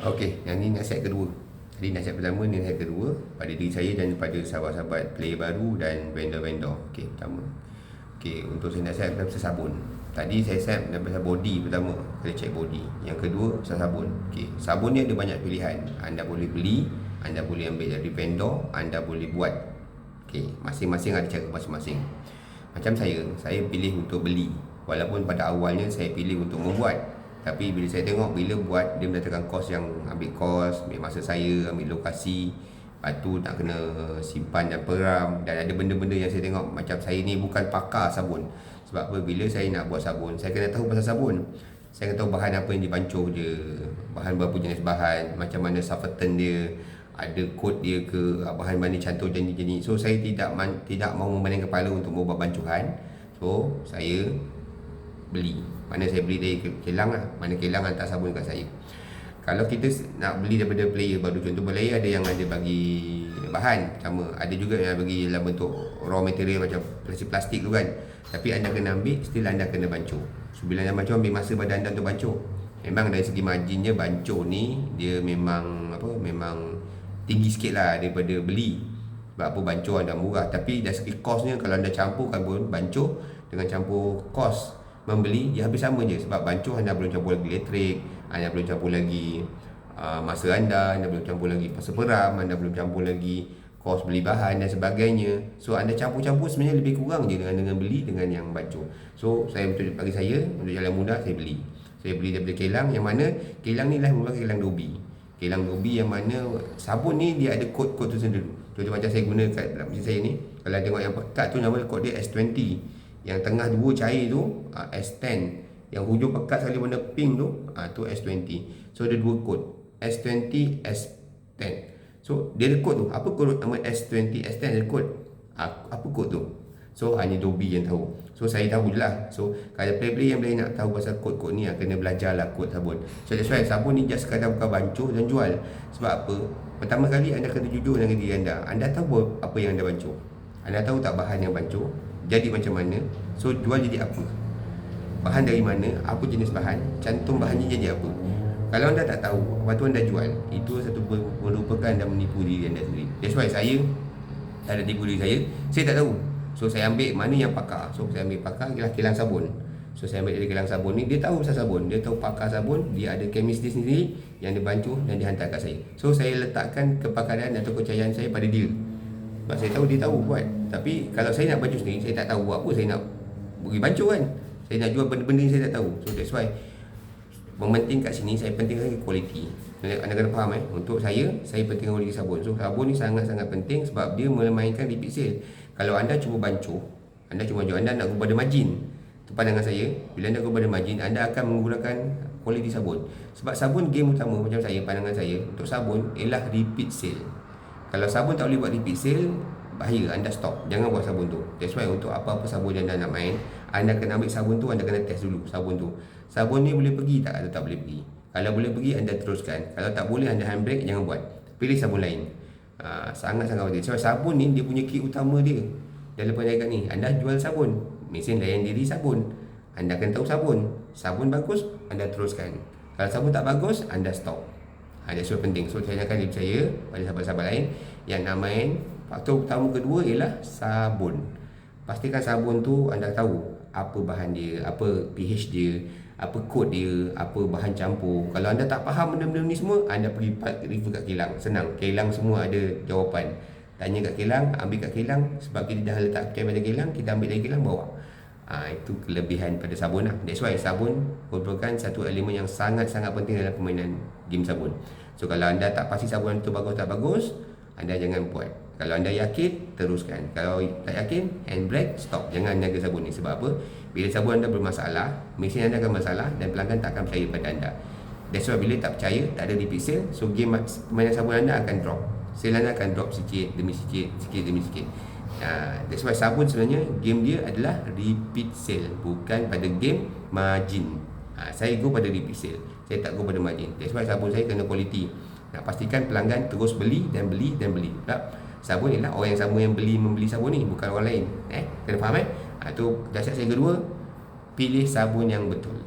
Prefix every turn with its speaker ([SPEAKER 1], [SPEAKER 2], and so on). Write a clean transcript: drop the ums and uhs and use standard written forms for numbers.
[SPEAKER 1] Okey, yang ni nasihat kedua. Jadi nasihat pertama ni nasihat kedua pada diri saya dan pada sahabat-sahabat player baru dan vendor-vendor. Okey, pertama. Okey, untuk saya nasihat pasal sabun. Tadi saya set pasal body pertama, kena check body. Yang kedua pasal sabun. Okey, sabun ni ada banyak pilihan. Anda boleh beli, anda boleh ambil dari vendor, anda boleh buat. Okey, masing-masing ada cara masing-masing. Macam saya pilih untuk beli. Walaupun pada awalnya saya pilih untuk membuat. Tapi bila saya tengok, bila buat, dia mendatangkan kos yang ambil kos, ambil masa saya, ambil lokasi. Lepas tu nak kena simpan dan peram. Dan ada benda-benda yang saya tengok, macam saya ni bukan pakar sabun. Sebab apa? Bila saya nak buat sabun, saya kena tahu pasal sabun. Saya kena tahu bahan apa yang dibancuh dia, bahan berapa jenis bahan, macam mana surfactant dia, ada kod dia ke, bahan mana cantum jenis-jenis. So saya tidak mau memandang kepala untuk membuat bancuhan. So saya beli. Mana saya beli dari kilang lah. Mana kilang hantar sabun kat saya. Kalau kita nak beli daripada player baru, contoh player ada yang ada bagi bahan sama, ada juga yang bagi dalam bentuk raw material macam plastik tu kan. Tapi anda kena ambil, still anda kena bancuh. So bila anda bancuh, ambil masa pada anda untuk bancuh. Memang dari segi marginnya bancuh ni dia memang tinggi sikit lah daripada beli. Sebab apa? Bancuh anda murah. Tapi dari segi kosnya, kalau anda campurkan pun bancuh dengan campur kos membeli, dia habis sama je. Sebab bancuh anda belum campur lagi elektrik, anda belum campur lagi masa anda belum campur lagi pasal peram, anda belum campur lagi kos beli bahan dan sebagainya. So anda campur-campur sebenarnya lebih kurang je dengan beli dengan yang bancuh. So bagi saya untuk jalan mudah, saya beli daripada kilang, yang mana kilang ni lah merupakan kilang Dobi. Kilang Dobi yang mana sabun ni dia ada kod-kod tu sendiri. Contoh macam saya guna kat dalam mesin saya ni, kalau tengok yang pekat tu nama kod dia S20. Yang tengah dua cair tu S10. Yang hujung pekat sekali warna pink tu S20. So ada dua kod, S20, S10. So dia ada kod tu. Apa kod nama S20, S10 ada kod? Apa kod tu? So hanya Dobi yang tahu. So saya tahu je lah. So kalau player-player yang boleh nak tahu pasal kod-kod ni, kena belajar lah kod sabun. So that's why sabun ni just sekadar bukan bancuh dan jual. Sebab apa? Pertama kali anda kena jujur dengan diri anda. Anda tahu apa yang anda bancuh? Anda tahu tak bahan yang bancuh? Jadi macam mana? So jual jadi apa? Bahan dari mana? Apa jenis bahan? Cantum bahannya jadi apa? Kalau anda tak tahu, lepas tu anda jual, itu satu merupakan anda menipu diri anda sendiri. That's why saya tak ada tipu diri saya tak tahu. So saya ambil mana yang pakar. So saya ambil pakar ialah kilang sabun. So saya ambil dari kilang sabun ni, dia tahu pasal sabun, dia tahu pakar sabun, dia ada chemist dia sendiri yang dia bancuh dan dia hantar kat saya. So saya letakkan kepakaran atau kepercayaan saya pada dia. Sebab saya tahu dia tahu buat. Tapi kalau saya nak bancuh sendiri, saya tak tahu buat apa, saya nak bagi bancuh kan. Saya nak jual benda-benda yang saya tak tahu. So that's why mementing kat sini, saya pentingkan kualiti. Anda kena faham untuk saya pentingkan kualiti sabun. So sabun ni sangat-sangat penting sebab dia memainkan repeat sale. Kalau anda cuma bancuh, anda cuma jual, anda nak guna pada margin. Itu pandangan saya. Bila anda guna pada margin, anda akan menggunakan kualiti sabun. Sebab sabun game utama macam saya, pandangan saya untuk sabun ialah repeat sale. Kalau sabun tak boleh buat repeat sale, bahaya, anda stop. Jangan buat sabun tu. That's why untuk apa-apa sabun yang anda nak main, anda kena ambil sabun tu, anda kena test dulu sabun tu. Sabun ni boleh pergi tak atau tak boleh pergi. Kalau boleh pergi, anda teruskan. Kalau tak boleh, anda handbrake, jangan buat. Pilih sabun lain. Sangat-sangat penting. Sebab sabun ni dia punya key utama dia. Dalam perniagaan ni, anda jual sabun, mesin layan diri sabun, anda akan tahu sabun bagus, anda teruskan. Kalau sabun tak bagus, anda stop. That's so penting. So saya akan percaya pada sahabat-sahabat lain yang nak main. Faktor utama kedua ialah sabun. Pastikan sabun tu anda tahu apa bahan dia, apa pH dia, apa kod dia, apa bahan campur. Kalau anda tak faham benda-benda ni semua, anda pergi review kat kilang. Senang, kilang semua ada jawapan. Tanya kat kilang, ambil kat kilang. Sebab kita dah letak percaya pada kilang, kita ambil dari kilang, bawa. Itu kelebihan pada sabun lah. That's why sabun merupakan satu elemen yang sangat-sangat penting dalam permainan game sabun. So kalau anda tak pasti sabun itu bagus tak bagus, anda jangan buat. Kalau anda yakin, teruskan. Kalau tak yakin, handbrake, stop. Jangan niaga sabun ni. Sebab apa? Bila sabun anda bermasalah, mesin anda akan masalah dan pelanggan tak akan percaya pada anda. That's why bila tak percaya, tak ada repeat sale, so game permainan sabun anda akan drop. Sale anda akan drop sikit demi sikit, sikit demi sikit. That's why sabun sebenarnya game dia adalah repeat sale, bukan pada game margin. Saya go pada repeat sale, saya tak go pada margin. That's why sabun saya kena quality. Nak pastikan pelanggan terus beli dan beli dan beli. Sebab sabun ialah orang yang sama yang membeli sabun ni, bukan orang lain. Kena faham Itu nasihat saya kedua, pilih sabun yang betul.